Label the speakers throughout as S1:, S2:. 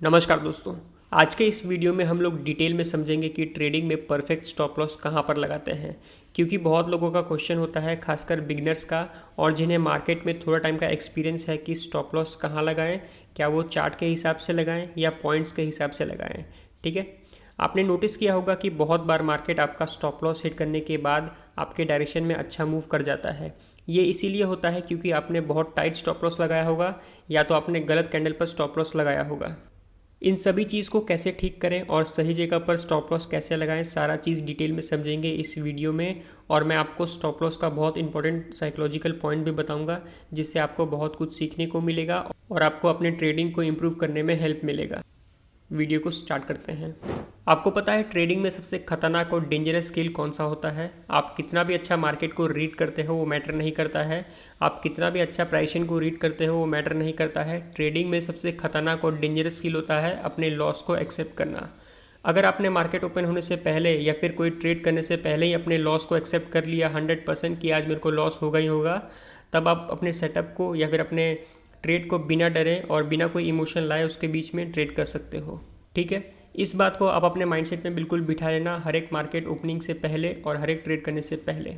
S1: नमस्कार दोस्तों। आज के इस वीडियो में हम लोग डिटेल में समझेंगे कि ट्रेडिंग में परफेक्ट स्टॉप लॉस कहाँ पर लगाते हैं, क्योंकि बहुत लोगों का क्वेश्चन होता है, खासकर बिगनर्स का, और जिन्हें मार्केट में थोड़ा टाइम का एक्सपीरियंस है कि स्टॉप लॉस कहाँ लगाएं, क्या वो चार्ट के हिसाब से लगाएं या पॉइंट्स के हिसाब से लगाएं। ठीक है, आपने नोटिस किया होगा कि बहुत बार मार्केट आपका स्टॉप लॉस हिट करने के बाद आपके डायरेक्शन में अच्छा मूव कर जाता है। ये इसीलिए होता है क्योंकि आपने बहुत टाइट स्टॉप लॉस लगाया होगा या तो आपने गलत कैंडल पर स्टॉप लॉस लगाया होगा। इन सभी चीज़ को कैसे ठीक करें और सही जगह पर स्टॉप लॉस कैसे लगाएं, सारा चीज़ डिटेल में समझेंगे इस वीडियो में। और मैं आपको स्टॉप लॉस का बहुत इंपॉर्टेंट साइकोलॉजिकल पॉइंट भी बताऊंगा, जिससे आपको बहुत कुछ सीखने को मिलेगा और आपको अपने ट्रेडिंग को इम्प्रूव करने में हेल्प मिलेगा। वीडियो को स्टार्ट करते हैं। आपको पता है ट्रेडिंग में सबसे खतरनाक और डेंजरस स्किल कौन सा होता है? आप कितना भी अच्छा मार्केट को रीड करते हो वो मैटर नहीं करता है। आप कितना भी अच्छा प्राइसिंग को रीड करते हो वो मैटर नहीं करता है। ट्रेडिंग में सबसे खतरनाक और डेंजरस स्किल होता है अपने लॉस को एक्सेप्ट करना। अगर आपने मार्केट ओपन होने से पहले या फिर कोई ट्रेड करने से पहले ही अपने लॉस को एक्सेप्ट कर लिया 100% कि आज मेरे को लॉस होगा ही होगा, तब आप अपने सेटअप को या फिर अपने ट्रेड को बिना डरे और बिना कोई इमोशन लाए उसके बीच में ट्रेड कर सकते हो। ठीक है, इस बात को आप अपने माइंडसेट में बिल्कुल बिठा लेना, हर एक मार्केट ओपनिंग से पहले और हर एक ट्रेड करने से पहले।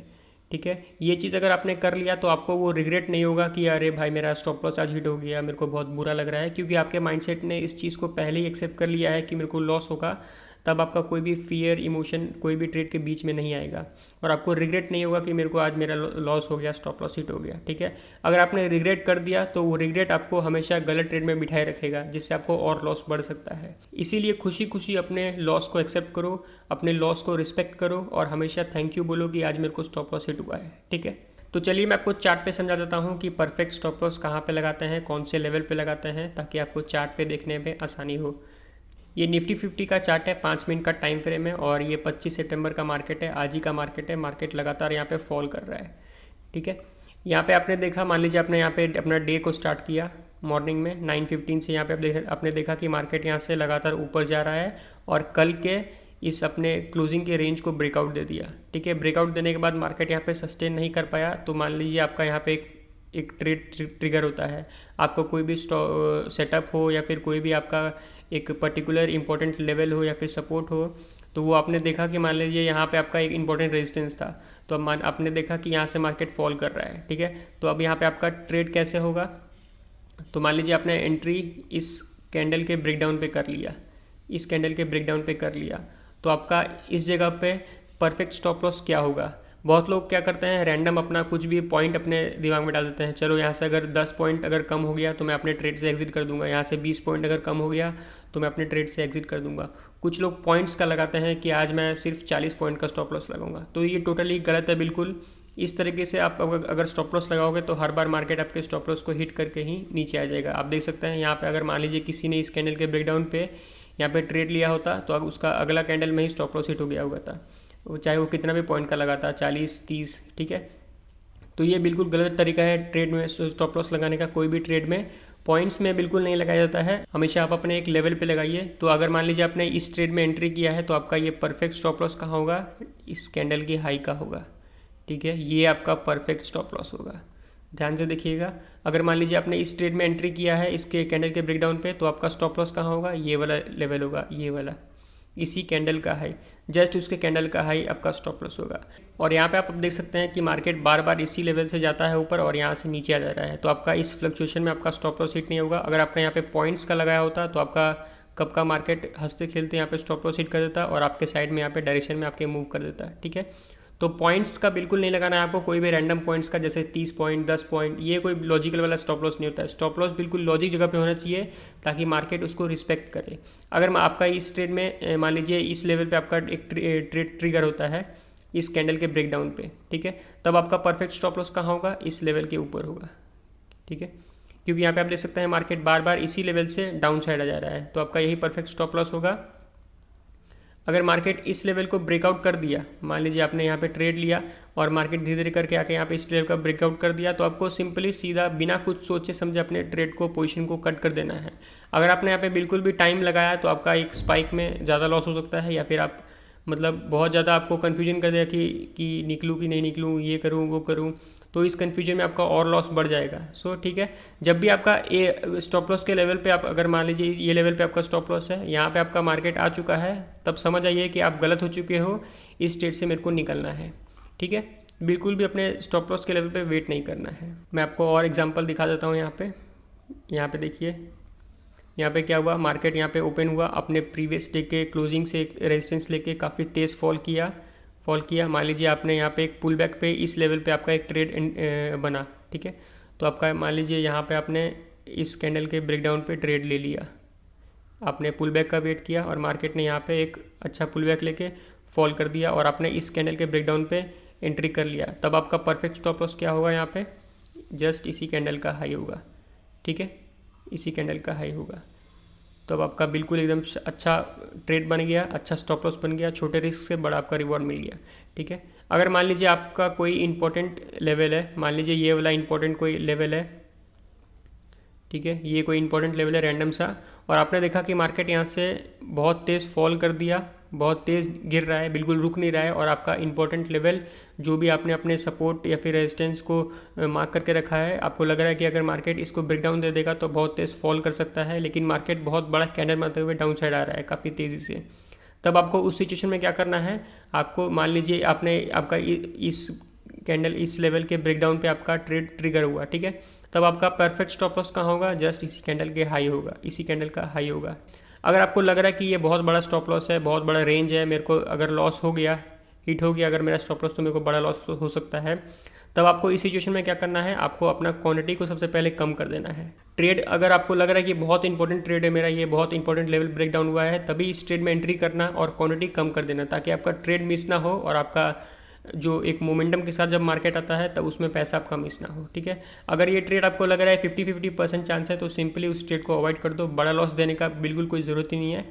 S1: ठीक है, ये चीज़ अगर आपने कर लिया तो आपको वो रिग्रेट नहीं होगा कि अरे भाई मेरा स्टॉप लॉस आज हिट हो गया, मेरे को बहुत बुरा लग रहा है, क्योंकि आपके माइंडसेट ने इस चीज़ को पहले ही एक्सेप्ट कर लिया है कि मेरे को लॉस होगा। तब आपका कोई भी फियर इमोशन कोई भी ट्रेड के बीच में नहीं आएगा और आपको रिग्रेट नहीं होगा कि मेरे को आज मेरा लॉस हो गया, स्टॉप लॉस हिट हो गया। ठीक है, अगर आपने रिग्रेट कर दिया तो वो रिग्रेट आपको हमेशा गलत ट्रेड में बिठाए रखेगा, जिससे आपको और लॉस बढ़ सकता है। इसीलिए खुशी खुशी अपने लॉस को एक्सेप्ट करो, अपने लॉस को रिस्पेक्ट करो और हमेशा थैंक यू बोलो कि आज मेरे को स्टॉप लॉस हिट हुआ है। ठीक है, तो चलिए मैं आपको चार्ट पे समझा देता हूँ कि परफेक्ट स्टॉप लॉस कहाँ पे लगाते हैं, कौन से लेवल पे लगाते हैं, ताकि आपको चार्ट पे देखने में आसानी हो। ये निफ्टी 50 का चार्ट है, 5 मिनट का टाइम फ्रेम है और ये 25 सितंबर का मार्केट है, आज ही का मार्केट है। मार्केट लगातार यहाँ पे फॉल कर रहा है। ठीक है, यहाँ पे आपने देखा, मान लीजिए आपने यहाँ पे अपना डे को स्टार्ट किया मॉर्निंग में 9:15 से। यहाँ पे आपने देखा कि मार्केट यहाँ से लगातार ऊपर जा रहा है और कल के इस अपने क्लोजिंग के रेंज को ब्रेकआउट दे दिया। ठीक है, ब्रेकआउट देने के बाद मार्केट यहाँ पे सस्टेन नहीं कर पाया, तो मान लीजिए आपका यहाँ पे एक ट्रेड ट्रिगर होता है। आपको कोई भी सेटअप हो या फिर कोई भी आपका एक पर्टिकुलर इंपॉर्टेंट लेवल हो या फिर सपोर्ट हो, तो वो आपने देखा कि मान लीजिए यहाँ पे आपका एक इंपॉर्टेंट रेजिस्टेंस था, तो अब आपने देखा कि यहाँ से मार्केट फॉल कर रहा है। ठीक है, तो अब यहाँ पे आपका ट्रेड कैसे होगा? तो मान लीजिए आपने एंट्री इस कैंडल के ब्रेकडाउन पे कर लिया, इस कैंडल के ब्रेकडाउन पे कर लिया, तो आपका इस जगह पे परफेक्ट स्टॉप लॉस क्या होगा? बहुत लोग क्या करते हैं, रैंडम अपना कुछ भी पॉइंट अपने दिमाग में डाल देते हैं। चलो यहाँ से अगर 10 पॉइंट अगर कम हो गया तो मैं अपने ट्रेड से एग्जिट कर दूंगा, यहाँ से 20 पॉइंट अगर कम हो गया तो मैं अपने ट्रेड से एग्जिट कर दूंगा। कुछ लोग पॉइंट्स का लगाते हैं कि आज मैं सिर्फ 40 पॉइंट का स्टॉप लॉस लगाऊंगा, तो ये टोटली गलत है बिल्कुल। इस तरीके से आप अगर स्टॉप लॉस लगाओगे तो हर बार मार्केट आपके स्टॉप लॉस को हिट करके ही नीचे आ जाएगा। आप देख सकते हैं यहाँ पे, अगर मान लीजिए किसी ने इस कैंडल के ब्रेकडाउन पे यहाँ पे ट्रेड लिया होता तो अब उसका अगला कैंडल में ही स्टॉप लॉस हिट हो गया होगा था, वो चाहे वो कितना भी पॉइंट का लगाता, 40-30। ठीक है, तो ये बिल्कुल गलत तरीका है ट्रेड में स्टॉप लॉस लगाने का। कोई भी ट्रेड में पॉइंट्स में बिल्कुल नहीं लगाया जाता है, हमेशा आप अपने एक लेवल पे लगाइए। तो अगर मान लीजिए आपने इस ट्रेड में एंट्री किया है तो आपका ये परफेक्ट स्टॉप लॉस कहाँ होगा? इस कैंडल की हाई का होगा। ठीक है, ये आपका परफेक्ट स्टॉप लॉस होगा, ध्यान से देखिएगा। अगर मान लीजिए आपने इस ट्रेड में एंट्री किया है इसके कैंडल के ब्रेकडाउन पे, तो आपका स्टॉप लॉस कहाँ होगा? ये वाला लेवल होगा, ये वाला, इसी कैंडल का हाई, जस्ट उसके कैंडल का हाई आपका स्टॉप लॉस होगा। और यहाँ पे आप देख सकते हैं कि मार्केट बार बार इसी लेवल से जाता है ऊपर और यहाँ से नीचे आ जा रहा है, तो आपका इस फ्लक्चुएशन में आपका स्टॉप लॉस हिट नहीं होगा। अगर आपने यहाँ पे पॉइंट्स का लगाया होता तो आपका कब का मार्केट हंसते खेलते यहाँ पे स्टॉप लॉस हिट कर देता और आपके साइड में यहाँ पे डायरेक्शन में आपके मूव कर देता है। ठीक है, तो पॉइंट्स का बिल्कुल नहीं लगाना है आपको, कोई भी रैंडम पॉइंट्स का, जैसे 30 पॉइंट 10 पॉइंट, ये कोई लॉजिकल वाला स्टॉप लॉस नहीं होता है। स्टॉप लॉस बिल्कुल लॉजिक जगह पे होना चाहिए ताकि मार्केट उसको रिस्पेक्ट करे। अगर आपका इस ट्रेड में मान लीजिए इस लेवल पे आपका एक ट्रेड ट्रिगर होता है इस कैंडल के ब्रेकडाउन पे, ठीक है, तब आपका परफेक्ट स्टॉप लॉस कहाँ होगा? इस लेवल के ऊपर होगा। ठीक है, क्योंकि यहाँ पे आप देख सकते हैं मार्केट बार बार इसी लेवल से डाउन साइड आ जा रहा है, तो आपका यही परफेक्ट स्टॉप लॉस होगा। अगर मार्केट इस लेवल को ब्रेकआउट कर दिया, मान लीजिए आपने यहाँ पे ट्रेड लिया और मार्केट धीरे धीरे करके आके यहाँ पे इस लेवल का ब्रेकआउट कर दिया, तो आपको सिंपली सीधा बिना कुछ सोचे समझे अपने ट्रेड को, पोजीशन को कट कर देना है। अगर आपने यहाँ पे बिल्कुल भी टाइम लगाया तो आपका एक स्पाइक में ज़्यादा लॉस हो सकता है, या फिर आप मतलब बहुत ज़्यादा आपको कन्फ्यूजन कर दिया कि निकलूँ कि नहीं निकलूँ, ये करूँ वो करूँ, तो इस कन्फ्यूजन में आपका और लॉस बढ़ जाएगा। सो ठीक है, जब भी आपका ए स्टॉप लॉस के लेवल पे आप अगर मान लीजिए ये लेवल पे आपका स्टॉप लॉस है, यहाँ पे आपका मार्केट आ चुका है, तब समझ आइए कि आप गलत हो चुके हो, इस स्टेट से मेरे को निकलना है। ठीक है, बिल्कुल भी अपने स्टॉप लॉस के लेवल पे वेट नहीं करना है। मैं आपको और एग्जांपल दिखा देता हूँ। यहाँ पे देखिए, यहाँ पे क्या हुआ, मार्केट यहाँ पे ओपन हुआ, अपने प्रीवियस डे के क्लोजिंग से एक रेजिस्टेंस लेके काफ़ी तेज़ फॉल किया। मान लीजिए आपने यहाँ पे एक पुल बैक पे इस लेवल पे आपका एक ट्रेड बना। ठीक है, तो आपका मान लीजिए यहाँ पे आपने इस कैंडल के ब्रेकडाउन पे ट्रेड ले लिया, आपने पुल बैक का वेट किया और मार्केट ने यहाँ पे एक अच्छा पुल बैक लेके फॉल कर दिया और आपने इस कैंडल के ब्रेकडाउन पे एंट्री कर लिया। तब आपका परफेक्ट स्टॉप लॉस क्या होगा, यहाँ पे जस्ट इसी कैंडल का हाई होगा। ठीक है, इसी कैंडल का हाई होगा। तो अब आपका बिल्कुल एकदम अच्छा ट्रेड बन गया, अच्छा स्टॉप लॉस बन गया, छोटे रिस्क से बड़ा आपका रिवॉर्ड मिल गया। ठीक है, अगर मान लीजिए आपका कोई इंपॉर्टेंट लेवल है, मान लीजिए ये वाला इंपॉर्टेंट कोई लेवल है, ठीक है, ये कोई इंपॉर्टेंट लेवल है रैंडम सा, और आपने देखा कि मार्केट यहाँ से बहुत तेज़ फॉल कर दिया, बहुत तेज़ गिर रहा है, बिल्कुल रुक नहीं रहा है, और आपका इंपॉर्टेंट लेवल जो भी आपने अपने सपोर्ट या फिर रेजिस्टेंस को मार्क करके रखा है, आपको लग रहा है कि अगर मार्केट इसको ब्रेकडाउन दे देगा तो बहुत तेज़ फॉल कर सकता है, लेकिन मार्केट बहुत बड़ा कैंडल मारते हुए डाउन साइड आ रहा है काफ़ी तेज़ी से। तब आपको उस सिचुएशन में क्या करना है, आपको मान लीजिए आपने आपका इस कैंडल इस लेवल के ब्रेकडाउन पे आपका ट्रेड ट्रिगर हुआ। ठीक है, तब आपका परफेक्ट स्टॉप लॉस कहाँ होगा, जस्ट इसी कैंडल के हाई होगा, इसी कैंडल का हाई होगा। अगर आपको लग रहा है कि ये बहुत बड़ा स्टॉप लॉस है, बहुत बड़ा रेंज है, मेरे को अगर लॉस हो गया, हिट हो गया अगर मेरा स्टॉप लॉस, तो मेरे को बड़ा लॉस हो सकता है, तब आपको इस सिचुएशन में क्या करना है, आपको अपना क्वांटिटी को सबसे पहले कम कर देना है। ट्रेड अगर आपको लग रहा है कि बहुत इंपॉर्टेंट ट्रेड है मेरा, ये बहुत इंपॉर्टेंट लेवल ब्रेकडाउन हुआ है, तभी इस ट्रेड में एंट्री करना और क्वांटिटी कम कर देना, ताकि आपका ट्रेड मिस ना हो और आपका जो एक मोमेंटम के साथ जब मार्केट आता है तब उसमें पैसा आपका मिस ना हो। ठीक है, अगर ये ट्रेड आपको लग रहा है 50-50% चांस है, तो सिंपली उस ट्रेड को अवॉइड कर दो, बड़ा लॉस देने का बिल्कुल कोई ज़रूरत ही नहीं है।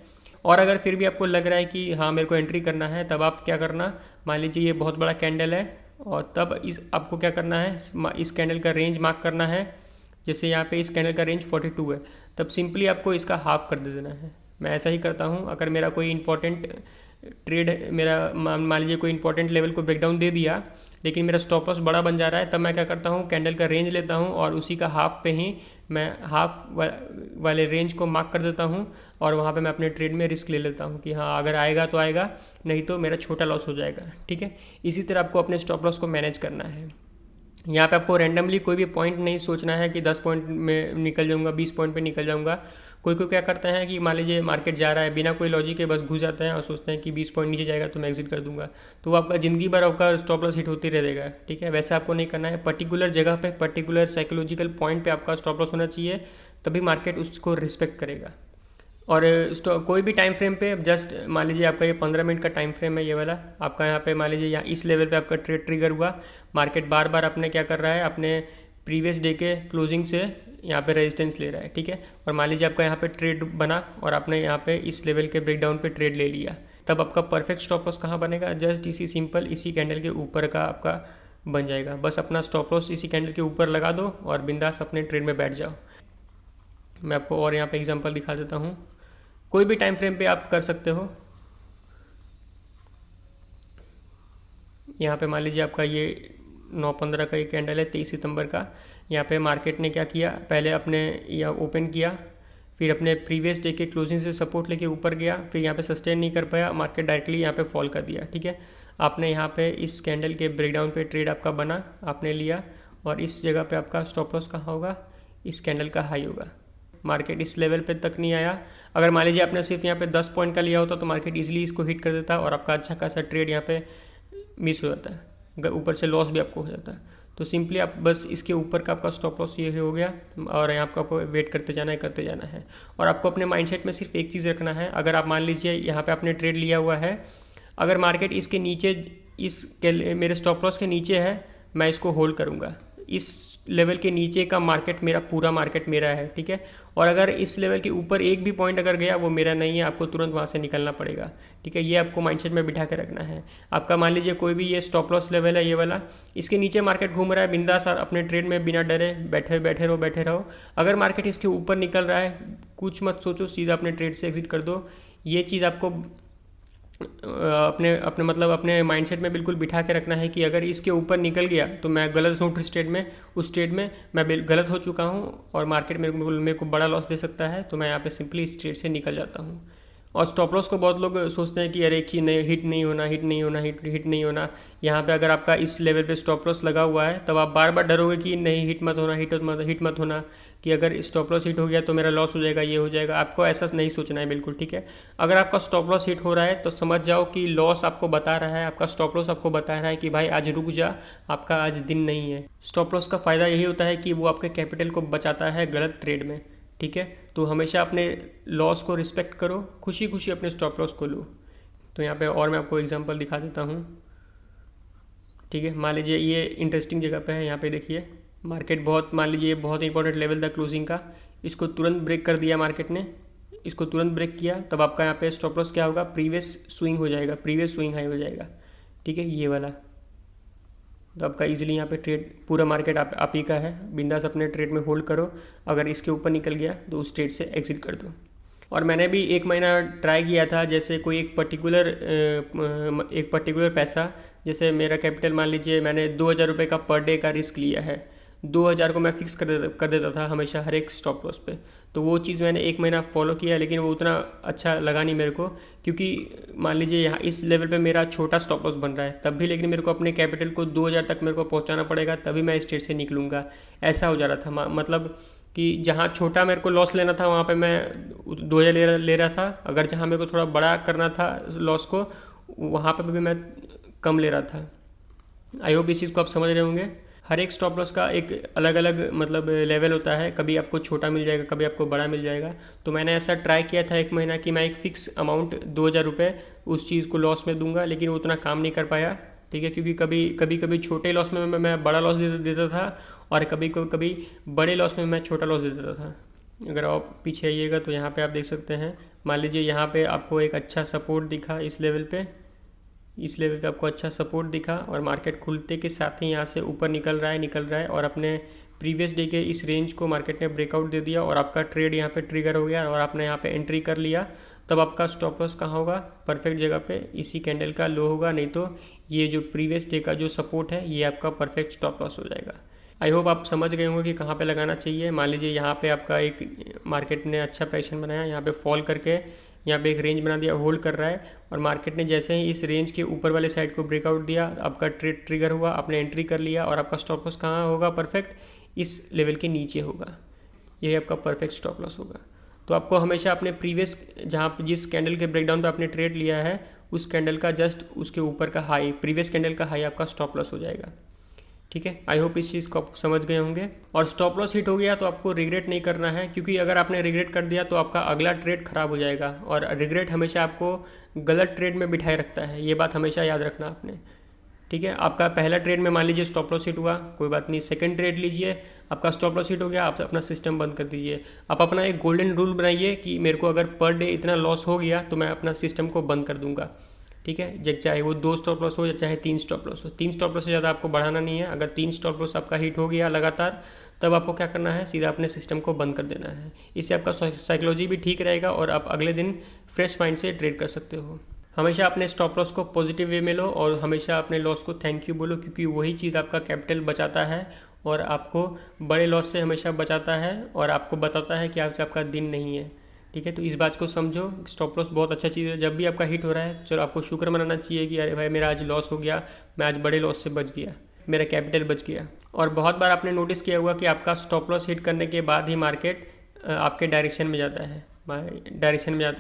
S1: और अगर फिर भी आपको लग रहा है कि हाँ मेरे को एंट्री करना है, तब आप क्या करना, मान लीजिए ये बहुत बड़ा कैंडल है, और तब आपको क्या करना है, इस कैंडल का रेंज मार्क करना है। जैसे यहाँ पे इस कैंडल का रेंज 42 है, तब सिंपली आपको इसका हाफ कर दे देना है। मैं ऐसा ही करता हूँ, अगर मेरा कोई इंपॉर्टेंट ट्रेड मेरा मान लीजिए कोई इंपॉर्टेंट लेवल को ब्रेकडाउन दे दिया, लेकिन मेरा स्टॉप लॉस बड़ा बन जा रहा है, तब मैं क्या करता हूँ, कैंडल का रेंज लेता हूँ और उसी का हाफ पे ही मैं हाफ वाले रेंज को मार्क कर देता हूँ, और वहाँ पे मैं अपने ट्रेड में रिस्क ले लेता हूँ कि हाँ अगर आएगा तो आएगा, नहीं तो मेरा छोटा लॉस हो जाएगा। ठीक है, इसी तरह आपको अपने स्टॉप लॉस को मैनेज करना है। यहाँ पे आपको रैंडमली कोई भी पॉइंट नहीं सोचना है कि 10 पॉइंट में निकल जाऊँगा, 20 पॉइंट पे निकल जाऊँगा। कोई क्या करता है कि मान लीजिए मार्केट जा रहा है, बिना कोई लॉजिक के बस घुस जाते हैं और सोचते हैं कि 20 पॉइंट नीचे जाएगा तो मैं एग्जिट कर दूंगा, तो आपका ज़िंदगी भर आपका स्टॉप लॉस हिट होती रहेगा। ठीक है, वैसे आपको नहीं करना है, पर्टिकुलर जगह पे पर्टिकुलर साइकोलॉजिकल पॉइंट पे आपका स्टॉप लॉस होना चाहिए, तभी मार्केट उसको रिस्पेक्ट करेगा। और कोई भी टाइम फ्रेम पे जस्ट मान लीजिए आपका ये 15 मिनट का टाइम फ्रेम है, ये वाला आपका, यहाँ पे मान लीजिए यहाँ इस लेवल पे आपका ट्रेड ट्रिगर हुआ, मार्केट बार बार अपने क्या कर रहा है, अपने प्रीवियस डे के क्लोजिंग से यहाँ पे रेजिस्टेंस ले रहा है। ठीक है, और मान लीजिए आपका यहाँ पे ट्रेड बना और आपने यहाँ पे इस लेवल के ब्रेकडाउन पे ट्रेड ले लिया, तब आपका परफेक्ट स्टॉप लॉस कहाँ बनेगा, जस्ट इसी सिंपल इसी कैंडल के ऊपर का आपका बन जाएगा। बस अपना स्टॉप लॉस इसी कैंडल के ऊपर लगा दो और बिंदास अपने ट्रेड में बैठ जाओ। मैं आपको और यहाँ पे एग्जांपल दिखा देता हूँ, कोई भी टाइम फ्रेम पे आप कर सकते हो। यहाँ पे मान लीजिए आपका ये 9/15 का एक कैंडल है, 23 सितंबर का। यहाँ पे मार्केट ने क्या किया, पहले अपने या ओपन किया, फिर अपने प्रीवियस डे के क्लोजिंग से सपोर्ट लेके ऊपर गया, फिर यहाँ पे सस्टेन नहीं कर पाया, मार्केट डायरेक्टली यहाँ पे फॉल कर दिया। ठीक है, आपने यहाँ पे इस कैंडल के ब्रेकडाउन पे ट्रेड आपका बना, आपने लिया, और इस जगह पे आपका स्टॉप लॉस कहाँ होगा, इस कैंडल का हाई होगा। मार्केट इस लेवल पे तक नहीं आया, अगर मान लीजिए आपने सिर्फ यहाँ पे 10 पॉइंट का लिया होता तो मार्केट इजीली इसको हिट कर देता और आपका अच्छा खासा ट्रेड यहाँ पे मिस हो जाता है, ऊपर से लॉस भी आपको हो जाता है। तो सिंपली आप बस इसके ऊपर का आपका स्टॉप लॉस ये हो गया, और यहाँ आपको वेट करते जाना है। और आपको अपने माइंडसेट में सिर्फ एक चीज़ रखना है, अगर आप मान लीजिए यहाँ पे आपने ट्रेड लिया हुआ है, अगर मार्केट इसके नीचे मेरे स्टॉप लॉस के नीचे है, मैं इसको होल्ड करूँगा। इस लेवल के नीचे का मार्केट मेरा पूरा मार्केट मेरा है। ठीक है, और अगर इस लेवल के ऊपर एक भी पॉइंट अगर गया वो मेरा नहीं है, आपको तुरंत वहाँ से निकलना पड़ेगा। ठीक है, ये आपको माइंडसेट में बिठा के रखना है। आपका मान लीजिए कोई भी ये स्टॉप लॉस लेवल है, ये वाला, इसके नीचे मार्केट घूम रहा है, बिंदास अपने ट्रेड में बिना डरे बैठे रहो। अगर मार्केट इसके ऊपर निकल रहा है, कुछ मत सोचो, सीधा अपने ट्रेड से एग्जिट कर दो। ये चीज़ आपको अपने अपने मतलब अपने माइंडसेट में बिल्कुल बिठा के रखना है कि अगर इसके ऊपर निकल गया तो मैं गलत हूँ स्टेट में, उस स्टेट में मैं गलत हो चुका हूँ और मार्केट मेरे को बड़ा लॉस दे सकता है, तो मैं यहाँ पे सिंपली इस स्टेट से निकल जाता हूँ। और स्टॉप लॉस को बहुत लोग सोचते हैं कि अरे कि नहीं, हिट नहीं होना, हिट नहीं होना, हिट नहीं होना। यहाँ पे अगर आपका इस लेवल पे स्टॉप लॉस लगा हुआ है तब आप बार बार डरोगे कि नहीं हिट मत होना, हिट मत होना, कि अगर स्टॉप लॉस हिट हो गया तो मेरा लॉस हो जाएगा, ये हो जाएगा। आपको ऐसा नहीं सोचना है बिल्कुल, ठीक है। अगर आपका स्टॉप लॉस हिट हो रहा है तो समझ जाओ कि लॉस आपको बता रहा है, आपका स्टॉप लॉस आपको बता रहा है कि भाई आज रुक जा, आपका आज दिन नहीं है। स्टॉप लॉस का फ़ायदा यही होता है कि वो आपके कैपिटल को बचाता है गलत ट्रेड में, ठीक है। तो हमेशा अपने लॉस को रिस्पेक्ट करो, खुशी खुशी अपने स्टॉप लॉस को लो। तो यहाँ पे और मैं आपको एग्जांपल दिखा देता हूँ, ठीक है। मान लीजिए ये इंटरेस्टिंग जगह पे है, यहाँ पे देखिए मार्केट बहुत, मान लीजिए बहुत इंपॉर्टेंट लेवल था क्लोजिंग का, इसको तुरंत ब्रेक कर दिया मार्केट ने, इसको तुरंत ब्रेक किया, तब आपका यहाँ पे स्टॉप लॉस क्या होगा, प्रीवियस स्विंग हो जाएगा, प्रीवियस स्विंग हाई हो जाएगा, ठीक है, ये वाला। तो आपका इजीली यहाँ पे ट्रेड, पूरा मार्केट आप ही का है, बिंदास अपने ट्रेड में होल्ड करो। अगर इसके ऊपर निकल गया तो उस ट्रेड से एग्जिट कर दो। और मैंने भी 1 महीना ट्राई किया था, जैसे कोई एक पर्टिकुलर पैसा, जैसे मेरा कैपिटल मान लीजिए मैंने 2,000 रुपये का पर डे का रिस्क लिया है, 2,000 को मैं फिक्स कर देता था हमेशा हर एक स्टॉप लॉस पे। तो वो चीज़ मैंने 1 महीना फॉलो किया, लेकिन वो उतना अच्छा लगा नहीं मेरे को, क्योंकि मान लीजिए यहाँ इस लेवल पे मेरा छोटा स्टॉप लॉस बन रहा है, तब भी लेकिन मेरे को अपने कैपिटल को 2,000 तक मेरे को पहुँचाना पड़ेगा, तभी मैं इस ट्रेड से निकलूँगा। ऐसा हो जा रहा था, मतलब कि जहाँ छोटा मेरे को लॉस लेना था वहाँ पे मैं 2,000 ले रहा था, अगर जहाँ मेरे को थोड़ा बड़ा करना था लॉस को, वहाँ पे भी मैं कम ले रहा था। आई होप इस चीज़ को आप समझ रहे होंगे। हर एक स्टॉप लॉस का एक अलग अलग मतलब लेवल होता है, कभी आपको छोटा मिल जाएगा, कभी आपको बड़ा मिल जाएगा। तो मैंने ऐसा ट्राई किया था 1 महीना कि मैं एक फ़िक्स अमाउंट 2,000 रुपये उस चीज़ को लॉस में दूंगा, लेकिन वो उतना काम नहीं कर पाया, ठीक है, क्योंकि कभी छोटे लॉस में मैं बड़ा लॉस देता था, और कभी बड़े लॉस में मैं छोटा लॉस दे देता था। अगर आप पीछे आइएगा तो यहाँ पे आप देख सकते हैं, मान लीजिए यहाँ पे आपको एक अच्छा सपोर्ट दिखा, इस लेवल पे आपको अच्छा सपोर्ट दिखा, और मार्केट खुलते के साथ ही यहाँ से ऊपर निकल रहा है और अपने प्रीवियस डे के इस रेंज को मार्केट ने ब्रेकआउट दे दिया, और आपका ट्रेड यहाँ पे ट्रिगर हो गया और आपने यहाँ पे एंट्री कर लिया। तब आपका स्टॉप लॉस कहाँ होगा, परफेक्ट जगह पे, इसी कैंडल का लो होगा, नहीं तो ये जो प्रीवियस डे का जो सपोर्ट है ये आपका परफेक्ट स्टॉप लॉस हो जाएगा। आई होप आप समझ गए होंगे कि कहाँ पे लगाना चाहिए। मान लीजिए यहाँ पे आपका एक मार्केट ने अच्छा पैटर्न बनाया, यहाँ पे फॉल करके यहाँ पे एक रेंज बना दिया, होल्ड कर रहा है, और मार्केट ने जैसे ही इस रेंज के ऊपर वाले साइड को ब्रेकआउट दिया, आपका ट्रेड ट्रिगर हुआ, आपने एंट्री कर लिया, और आपका स्टॉप लॉस कहाँ होगा, परफेक्ट इस लेवल के नीचे होगा, यही आपका परफेक्ट स्टॉप लॉस होगा। तो आपको हमेशा अपने प्रीवियस जिस कैंडल के ब्रेकडाउन पे आपने ट्रेड लिया है, उस कैंडल का जस्ट उसके ऊपर का हाई, प्रीवियस कैंडल का हाई आपका स्टॉप लॉस हो जाएगा, ठीक है। आई होप इस चीज़ को आप समझ गए होंगे। और स्टॉप लॉस हिट हो गया तो आपको रिग्रेट नहीं करना है, क्योंकि अगर आपने रिग्रेट कर दिया तो आपका अगला ट्रेड खराब हो जाएगा, और रिग्रेट हमेशा आपको गलत ट्रेड में बिठाए रखता है, ये बात हमेशा याद रखना आपने, ठीक है। आपका पहला ट्रेड में मान लीजिए स्टॉप लॉस हिट हुआ, कोई बात नहीं, सेकंड ट्रेड लीजिए, आपका स्टॉप लॉस हिट हो गया, आप अपना सिस्टम बंद कर दीजिए। आप अपना एक गोल्डन रूल बनाइए कि मेरे को अगर पर डे इतना लॉस हो गया तो मैं अपना सिस्टम को बंद कर दूंगा, ठीक है। चाहे वो 2 स्टॉप लॉस हो या चाहे 3 स्टॉप लॉस हो, 3 स्टॉप लॉस से ज़्यादा आपको बढ़ाना नहीं है। अगर 3 स्टॉप लॉस आपका हिट हो गया लगातार, तब आपको क्या करना है, सीधा अपने सिस्टम को बंद कर देना है। इससे आपका साइकोलॉजी भी ठीक रहेगा और आप अगले दिन फ्रेश माइंड से ट्रेड कर सकते हो। हमेशा अपने स्टॉप लॉस को पॉजिटिव वे में लो, और हमेशा अपने लॉस को थैंक यू बोलो, क्योंकि वही चीज़ आपका कैपिटल बचाता है और आपको बड़े लॉस से हमेशा बचाता है, और आपको बताता है कि आज आपका दिन नहीं है, ठीक है। तो इस बात को समझो, स्टॉप लॉस बहुत अच्छा चीज़ है। जब भी आपका हिट हो रहा है, चलो आपको शुक्र मनाना चाहिए कि अरे भाई मेरा आज लॉस हो गया, मैं आज बड़े लॉस से बच गया, मेरा कैपिटल बच गया। और बहुत बार आपने नोटिस किया होगा कि आपका स्टॉप लॉस हिट करने के बाद ही मार्केट आपके डायरेक्शन में जाता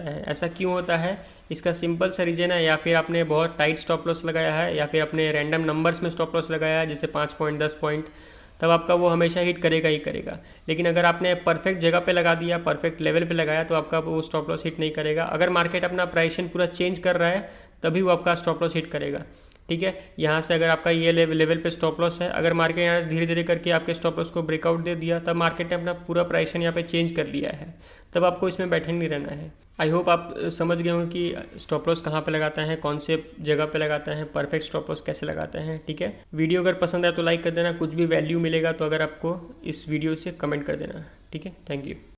S1: है। ऐसा क्यों होता है, इसका सिंपल सा रीज़न है, या फिर आपने बहुत टाइट स्टॉप लॉस लगाया है, या फिर अपने रैंडम नंबर्स में स्टॉप लॉस लगाया है, जैसे 5 पॉइंट 10 पॉइंट, तब आपका वो हमेशा हिट करेगा ही करेगा। लेकिन अगर आपने परफेक्ट जगह पे लगा दिया, परफेक्ट लेवल पे लगाया, तो आपका वो स्टॉप लॉस हिट नहीं करेगा। अगर मार्केट अपना प्राइसन पूरा चेंज कर रहा है, तभी वो आपका स्टॉप लॉस हिट करेगा, ठीक है। यहाँ से अगर आपका ये लेवल पे स्टॉप लॉस है, अगर मार्केट यहाँ से धीरे धीरे करके आपके स्टॉप लॉस को ब्रेकआउट दे दिया, तब मार्केट ने अपना पूरा प्राइसन यहाँ पे चेंज कर लिया है, तब आपको इसमें बैठे नहीं रहना है। आई होप आप समझ गए होंगे कि स्टॉप लॉस कहाँ पे लगाते हैं, कौन से जगह पे लगाते हैं, परफेक्ट स्टॉप लॉस कैसे लगाते हैं, ठीक है। वीडियो अगर पसंद आए तो लाइक कर देना, कुछ भी वैल्यू मिलेगा तो अगर आपको इस वीडियो से कमेंट कर देना, ठीक है। Thank you.